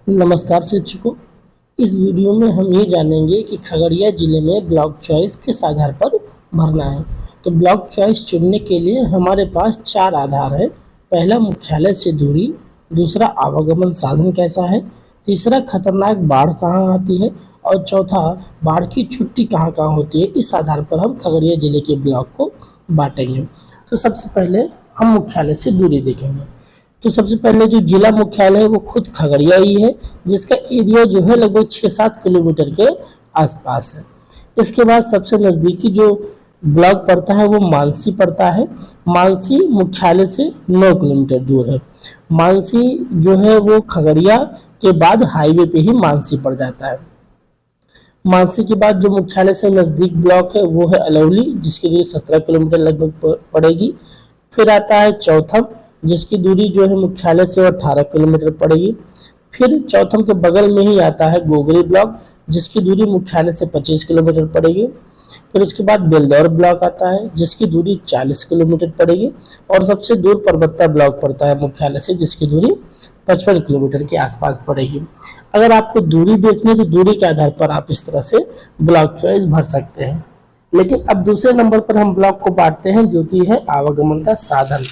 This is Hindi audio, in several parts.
नमस्कार शिक्षकों। इस वीडियो में हम ये जानेंगे कि खगड़िया जिले में ब्लॉक चॉइस किस आधार पर भरना है। तो ब्लॉक चॉइस चुनने के लिए हमारे पास 4 आधार है। पहला, मुख्यालय से दूरी। दूसरा, आवागमन साधन कैसा है। तीसरा, खतरनाक बाढ़ कहाँ आती है। और चौथा, बाढ़ की छुट्टी कहाँ कहाँ होती है। इस आधार पर हम खगड़िया जिले के ब्लॉक को बांटेंगे। तो सबसे पहले हम मुख्यालय से दूरी देखेंगे। तो सबसे पहले जो जिला मुख्यालय है वो खुद खगड़िया ही है, जिसका एरिया जो है लगभग 6-7 किलोमीटर के आसपास है। इसके बाद सबसे नज़दीकी जो ब्लॉक पड़ता है वो मानसी पड़ता है। मानसी मुख्यालय से 9 किलोमीटर दूर है। मानसी जो है वो खगड़िया के बाद हाईवे पे ही मानसी पड़ जाता है। मानसी के बाद जो मुख्यालय से नज़दीक ब्लॉक है वो है अलौली, जिसकी दूरी 17 किलोमीटर लगभग पड़ेगी। फिर आता है चौथम, जिसकी दूरी जो है मुख्यालय से 18 किलोमीटर पड़ेगी। फिर चौथम के बगल में ही आता है गोगरी ब्लॉक, जिसकी दूरी मुख्यालय से 25 किलोमीटर पड़ेगी। फिर उसके बाद बेलदौर ब्लॉक आता है, जिसकी दूरी 40 किलोमीटर पड़ेगी। और सबसे दूर परबत्ता ब्लॉक पड़ता है मुख्यालय से, जिसकी दूरी 55 किलोमीटर के आसपास पड़ेगी। अगर आपको दूरी देखनी है तो दूरी के आधार पर आप इस तरह से ब्लॉक चॉइस भर सकते हैं। लेकिन अब दूसरे नंबर पर हम ब्लॉक को बांटते हैं, जो कि है आवागमन का साधन।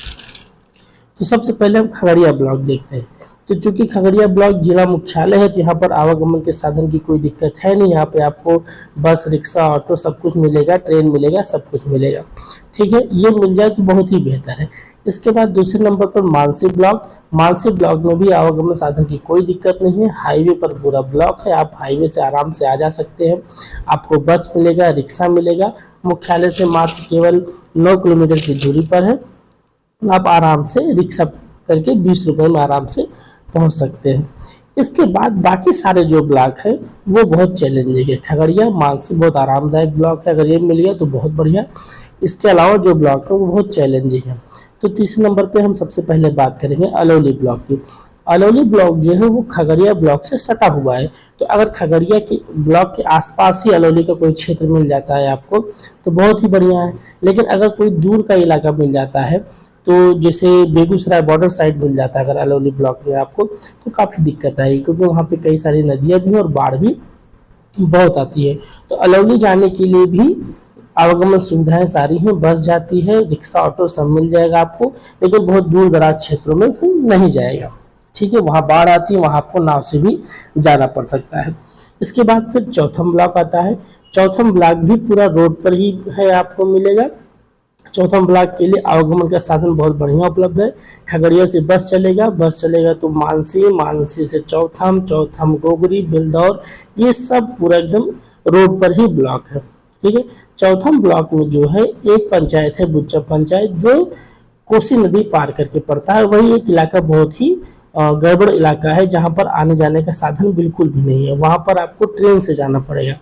तो सबसे पहले हम खगड़िया ब्लॉक देखते हैं। तो चूंकि खगड़िया ब्लॉक जिला मुख्यालय है, तो यहाँ पर आवागमन के साधन की कोई दिक्कत है नहीं। यहाँ पे आपको बस, रिक्शा, ऑटो सब कुछ मिलेगा, ट्रेन मिलेगा, सब कुछ मिलेगा। ठीक है, ये मिल जाए तो बहुत ही बेहतर है। इसके बाद दूसरे नंबर पर मानसी ब्लॉक। मानसी ब्लॉक में भी आवागमन साधन की कोई दिक्कत नहीं है। हाईवे पर पूरा ब्लॉक है, आप हाईवे से आराम से आ जा सकते हैं। आपको बस मिलेगा, रिक्शा मिलेगा। मुख्यालय से मात्र केवल 9 किलोमीटर की दूरी पर है। आप आराम से रिक्शा करके 20 रुपए में आराम से पहुंच सकते हैं। इसके बाद बाकी सारे जो ब्लॉक है वो बहुत चैलेंजिंग है। खगड़िया, मानसी बहुत आरामदायक ब्लॉक है, अगर ये मिल गया तो बहुत बढ़िया। इसके अलावा जो ब्लॉक है वो बहुत चैलेंजिंग है। तो तीसरे नंबर पे हम सबसे पहले बात करेंगे अलौली ब्लॉक की। अलौली ब्लॉक जो है वो खगड़िया ब्लॉक से सटा हुआ है। तो अगर खगड़िया के ब्लॉक के आसपास ही अलौली का कोई क्षेत्र मिल जाता है आपको तो बहुत ही बढ़िया है। लेकिन अगर कोई दूर का इलाका मिल जाता है, तो जैसे बेगूसराय बॉर्डर साइड मिल जाता है अगर अलौली ब्लॉक में आपको, तो काफ़ी दिक्कत आएगी, क्योंकि वहाँ पे कई सारी नदियाँ भी हैं और बाढ़ भी बहुत आती है। तो अलौली जाने के लिए भी आवागमन सुविधाएं सारी हैं, बस जाती है, रिक्शा, ऑटो सब मिल जाएगा आपको। लेकिन बहुत दूर दराज क्षेत्रों में फिर नहीं जाएगा। ठीक है, वहाँ बाढ़ आती है, वहाँ आपको नाव से भी जाना पड़ सकता है। इसके बाद फिर चौथम ब्लॉक आता है। चौथम ब्लॉक भी पूरा रोड पर ही है, आपको मिलेगा। चौथम ब्लॉक के लिए आवागमन का साधन बहुत बढ़िया उपलब्ध है। खगड़िया से बस चलेगा, बस चलेगा तो मानसी, मानसी से चौथम, चौथम गोगरी, बेलदौर, ये सब पूरा एकदम रोड पर ही ब्लॉक है। ठीक है, चौथम ब्लॉक में जो है एक पंचायत है बुच्चा पंचायत, जो कोसी नदी पार करके पड़ता है। वही एक इलाका बहुत ही गड़बड़ इलाका है, जहाँ पर आने जाने का साधन बिल्कुल भी नहीं है। वहाँ पर आपको ट्रेन से जाना पड़ेगा,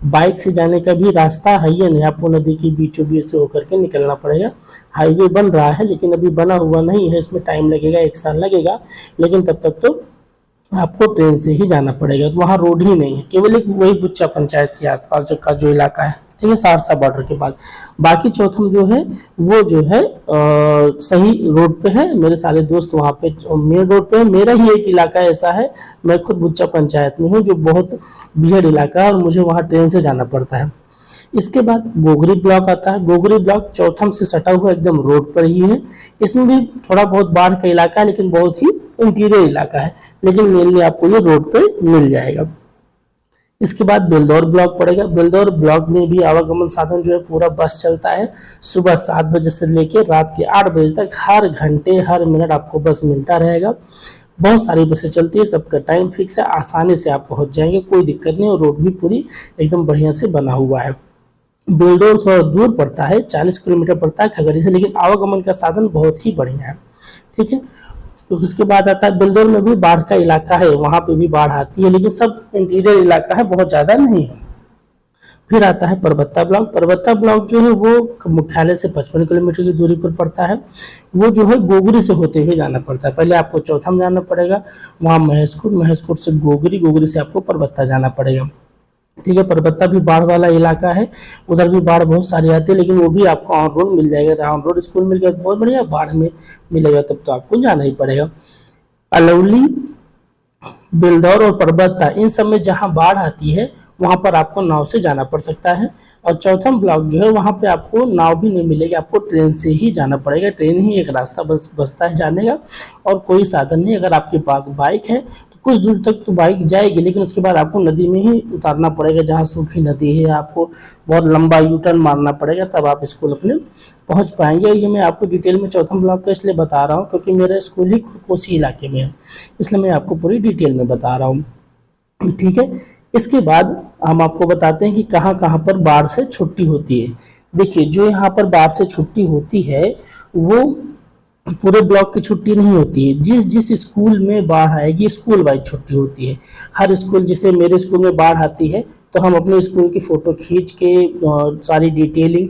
बाइक से जाने का भी रास्ता है या नहीं, आपको नदी के बीचों बीच से होकर के निकलना पड़ेगा। हाईवे बन रहा है लेकिन अभी बना हुआ नहीं है, इसमें टाइम लगेगा, 1 साल लगेगा। लेकिन तब तक तो आपको ट्रेन से ही जाना पड़ेगा। तो वहाँ रोड ही नहीं है, केवल एक वही बुच्चा पंचायत के आसपास का जो इलाका है, ठीक है, सहरसा बॉर्डर के बाद। बाकी चौथम जो है वो जो है सही रोड पे है। मेरे सारे दोस्त वहाँ पे मेन रोड पे है। मेरा ही एक इलाका ऐसा है, मैं खुद बुच्चा पंचायत में हूँ, जो बहुत भीड़ इलाका है और मुझे वहाँ ट्रेन से जाना पड़ता है। इसके बाद गोगरी ब्लॉक आता है। गोगरी ब्लॉक चौथम से सटा हुआ एकदम रोड पर ही है। इसमें भी थोड़ा बहुत बाढ़ का इलाका है, लेकिन बहुत ही इंटीरियर इलाका है, लेकिन मेनली आपको ये रोड पे मिल जाएगा। इसके बाद बेलदौर ब्लॉक पड़ेगा। बेलदौर ब्लॉक में भी आवागमन साधन जो है पूरा बस चलता है। सुबह 7 बजे से लेकर रात के 8 बजे तक हर घंटे हर मिनट आपको बस मिलता रहेगा। बहुत सारी बसें चलती है, सबका टाइम फिक्स है, आसानी से आप पहुंच जाएंगे, कोई दिक्कत नहीं। और रोड भी पूरी एकदम बढ़िया से बना हुआ है। बेलदौर थोड़ा दूर पड़ता है, 40 किलोमीटर पड़ता है खगड़िया से, लेकिन आवागमन का साधन बहुत ही बढ़िया है। ठीक है, तो उसके बाद आता है बेलदौर में भी बाढ़ का इलाका है, वहां पे भी बाढ़ आती है, लेकिन सब इंटीरियर इलाका है, बहुत ज्यादा नहीं है। फिर आता है परबत्ता ब्लॉक। परबत्ता ब्लॉक जो है वो मुख्यालय से 55 किलोमीटर की दूरी पर पड़ता है। वो जो है गोगरी से होते हुए जाना पड़ता है। पहले आपको चौथम जाना पड़ेगा, वहाँ महेशखुर, महेशखुर से गोगरी, गोगरी से आपको परबत्ता जाना पड़ेगा। ठीक है, परबत्ता भी बाढ़ वाला इलाका है, उधर भी बाढ़ बहुत सारी आती है, लेकिन वो भी आपको ऑन रोड मिल जाएगा। ऑन रोड स्कूल मिल गया तो बहुत बढ़िया, बाढ़ में मिलेगा तब तो आपको जाना ही पड़ेगा। अलौली बेलदौर और परबत्ता, इन सब में जहाँ बाढ़ आती है वहाँ पर आपको नाव से जाना पड़ सकता है। और चौथम ब्लॉक जो है वहाँ पे आपको नाव भी नहीं मिलेगी, आपको ट्रेन से ही जाना पड़ेगा। ट्रेन ही एक रास्ता बचता है जाने का, और कोई साधन नहीं। अगर आपके पास बाइक है तो कुछ दूर तक तो बाइक जाएगी, लेकिन उसके बाद आपको नदी में ही उतारना पड़ेगा, जहाँ सूखी नदी है। आपको बहुत लंबा यू टर्न मारना पड़ेगा, तब आप स्कूल अपने पहुँच पाएंगे। ये मैं आपको डिटेल में चौथम ब्लॉक का इसलिए बता रहा हूँ क्योंकि मेरा स्कूल ही कोसी इलाके में है, इसलिए मैं आपको पूरी डिटेल में बता रहा हूँ। ठीक है, इसके बाद हम आपको बताते हैं कि कहाँ कहाँ पर बाढ़ से छुट्टी होती है। देखिए, जो यहाँ पर बाढ़ से छुट्टी होती है वो पूरे ब्लॉक की छुट्टी नहीं होती है। जिस जिस स्कूल में बाढ़ आएगी स्कूल वाइज छुट्टी होती है। हर स्कूल, जैसे मेरे स्कूल में बाढ़ आती है तो हम अपने स्कूल की फ़ोटो खींच के सारी डिटेलिंग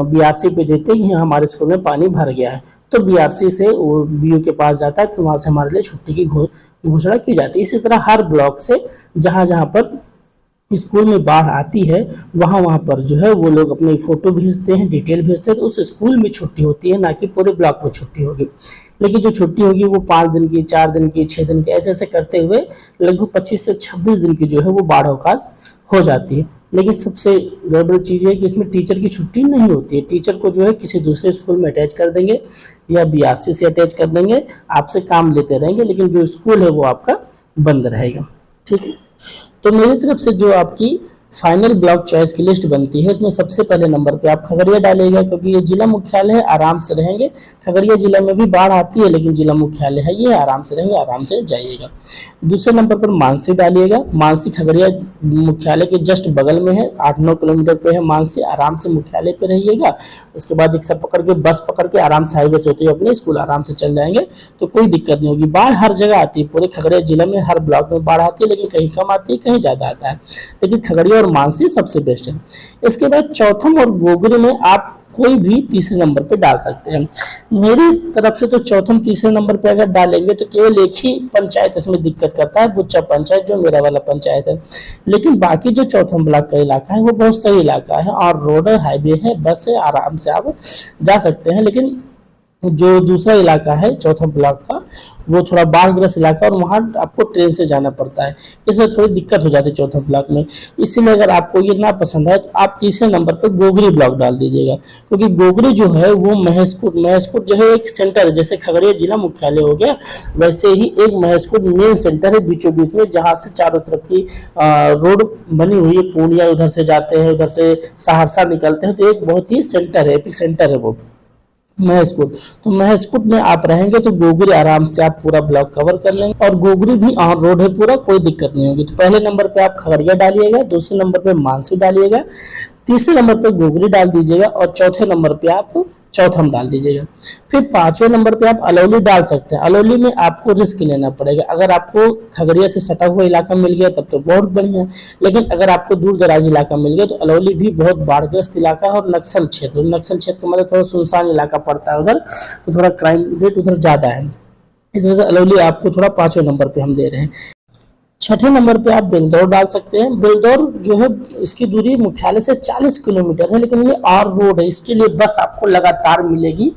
बीआरसी पे देते हैं कि हमारे स्कूल में पानी भर गया है, तो बीआरसी से वो बीओ के पास जाता है, फिर वहाँ से हमारे लिए छुट्टी की घोषणा की जाती है। इसी तरह हर ब्लॉक से जहाँ जहाँ पर स्कूल में बाढ़ आती है वहाँ वहाँ पर जो है वो लोग अपनी फ़ोटो भेजते हैं, डिटेल भेजते हैं, तो उस स्कूल में छुट्टी होती है, ना कि पूरे ब्लॉक में छुट्टी होगी। लेकिन जो छुट्टी होगी वो 5 दिन की, 4 दिन की, 6 दिन की, ऐसे ऐसे करते हुए लगभग 25 से 26 दिन की जो है वो बाढ़ अवकाश हो जाती है। लेकिन सबसे गड़बड़ चीज़ है कि इसमें टीचर की छुट्टी नहीं होती है। टीचर को जो है किसी दूसरे स्कूल में अटैच कर देंगे या बीआरसी से अटैच कर देंगे, आपसे काम लेते रहेंगे, लेकिन जो स्कूल है वो आपका बंद रहेगा। ठीक है, तो मेरी तरफ से जो आपकी फाइनल ब्लॉक चॉइस की लिस्ट बनती है उसमें सबसे पहले नंबर पे आप खगड़िया डालिएगा, क्योंकि ये जिला मुख्यालय है, आराम से रहेंगे। खगड़िया जिला में भी बाढ़ आती है लेकिन जिला मुख्यालय है, ये आराम से रहेंगे, आराम से जाइएगा। दूसरे नंबर पर मानसी डालिएगा। मानसी खगड़िया मुख्यालय के जस्ट बगल में है, 8-9 किलोमीटर पे है मानसी, आराम से मुख्यालय पे रहिएगा। उसके बाद रिक्शा पकड़ के, बस पकड़ के आराम से हाईवे से होते हुए अपने स्कूल आराम से चल जाएंगे, तो कोई दिक्कत नहीं होगी। बाढ़ हर जगह आती है, पूरे खगड़िया जिले में हर ब्लॉक में बाढ़ आती है, लेकिन कहीं कम आती है, कहीं ज़्यादा आता है, लेकिन खगड़िया और मानसी सबसे बेस्ट है। इसके बाद चौथम और गोगरी में आप कोई भी तीसरे नंबर पे डाल सकते हैं। मेरी तरफ से तो चौथम तीसरे नंबर पे अगर डालेंगे तो केवल एक ही पंचायत इसमें दिक्कत करता है, बुच्चा पंचायत, जो मेरा वाला पंचायत है। लेकिन बाकी जो चौथम ब्लॉक का इलाका है वो बहुत सही इलाका है, और रोड है, हाईवे है, बस है, आराम से आप जा सकते हैं। लेकिन जो दूसरा इलाका है चौथा ब्लॉक का वो थोड़ा बाढ़ग्रस्त इलाका, और वहाँ आपको ट्रेन से जाना पड़ता है, इसमें थोड़ी दिक्कत हो जाती है चौथा ब्लॉक में। इसीलिए अगर आपको ये ना पसंद है तो आप तीसरे नंबर पर गोगरी ब्लॉक डाल दीजिएगा, क्योंकि गोगरी जो है वो महेशखुद जो है एक सेंटर है, जैसे खगड़िया जिला मुख्यालय हो गया वैसे ही एक महेशखुद मेन सेंटर है बीचों बीच में, जहाँ से चारों तरफ की रोड बनी हुई है। पूर्णिया उधर से जाते हैं, उधर से सहरसा निकलते हैं, तो एक बहुत ही सेंटर है, एपिक सेंटर है वो महेशखुद। तो महेशखुद में आप रहेंगे तो गोगरी आराम से आप पूरा ब्लॉक कवर कर लेंगे, और गोगरी भी ऑन रोड है पूरा, कोई दिक्कत नहीं होगी। तो पहले नंबर पे आप खगड़िया डालिएगा, दूसरे नंबर पे मानसी डालिएगा, तीसरे नंबर पे गोगरी डाल दीजिएगा, और चौथे नंबर पे आप चौथम डाल दीजिएगा। फिर 5वें नंबर पे आप अलौली डाल सकते हैं। अलौली में आपको रिस्क लेना पड़ेगा। अगर आपको खगड़िया से सटा हुआ इलाका मिल गया तब तो बहुत बढ़िया, लेकिन अगर आपको दूर दराज इलाका मिल गया तो अलौली भी बहुत बाढ़ग्रस्त इलाका है, और नक्सल क्षेत्र का मतलब थोड़ा सुनसान इलाका पड़ता है उधर, तो थोड़ा क्राइम रेट उधर ज़्यादा है। इस वजह से अलौली आपको थोड़ा 5वें नंबर पर हम दे रहे हैं। छठे नंबर पे आप बेलदौर डाल सकते हैं। बेलदौर जो है इसकी दूरी मुख्यालय से 40 किलोमीटर है, लेकिन ये आर रोड है, इसके लिए बस आपको लगातार मिलेगी,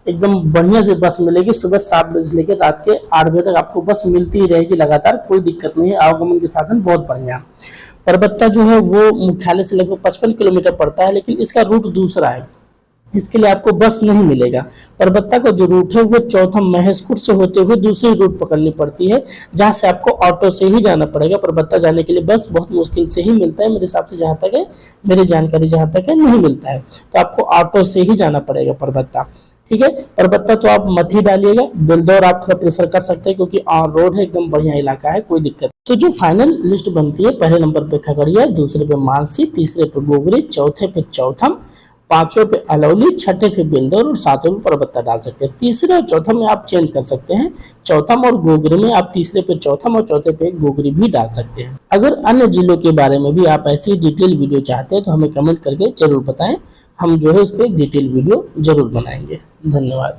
एकदम बढ़िया से बस मिलेगी। सुबह 7 बजे से लेकर रात के 8 बजे तक आपको बस मिलती ही रहेगी लगातार, कोई दिक्कत नहीं है। आवागमन के साधन बहुत बढ़िया। परबत्ता जो है वो मुख्यालय से लगभग 55 किलोमीटर पड़ता है, लेकिन इसका रूट दूसरा है, इसके लिए आपको बस नहीं मिलेगा। परबत्ता का जो रूट है वो चौथम महेशखुद से होते हुए दूसरी रूट पकड़नी पड़ती है, जहाँ से आपको ऑटो से ही जाना पड़ेगा। परबत्ता जाने के लिए बस बहुत मुश्किल से ही मिलता है, मेरे हिसाब से जहाँ तक है, मेरी जानकारी जहाँ तक है नहीं मिलता है, तो आपको ऑटो से ही जाना पड़ेगा परबत्ता। ठीक है, परबत्ता तो आप मत ही डालिएगा। बेलदौर आप थोड़ा प्रेफर कर सकते हैं क्योंकि ऑन रोड है, एकदम बढ़िया इलाका है, कोई दिक्कत। तो जो फाइनल लिस्ट बनती है, पहले नंबर पे खगड़िया, दूसरे पे मानसी, तीसरे पे गोगरी, चौथे पे चौथम, 5वें पे अलौली, छठे पे बेलदौर, और 7वें पे परबत्ता डाल सकते हैं। तीसरे और चौथम में आप चेंज कर सकते हैं। चौथम और गोगरी में आप तीसरे पे चौथम और चौथे पे गोगरी भी डाल सकते हैं। अगर अन्य जिलों के बारे में भी आप ऐसी डिटेल वीडियो चाहते हैं तो हमें कमेंट करके जरूर बताएं, हम जो है उस पर डिटेल वीडियो जरूर बनाएंगे। धन्यवाद।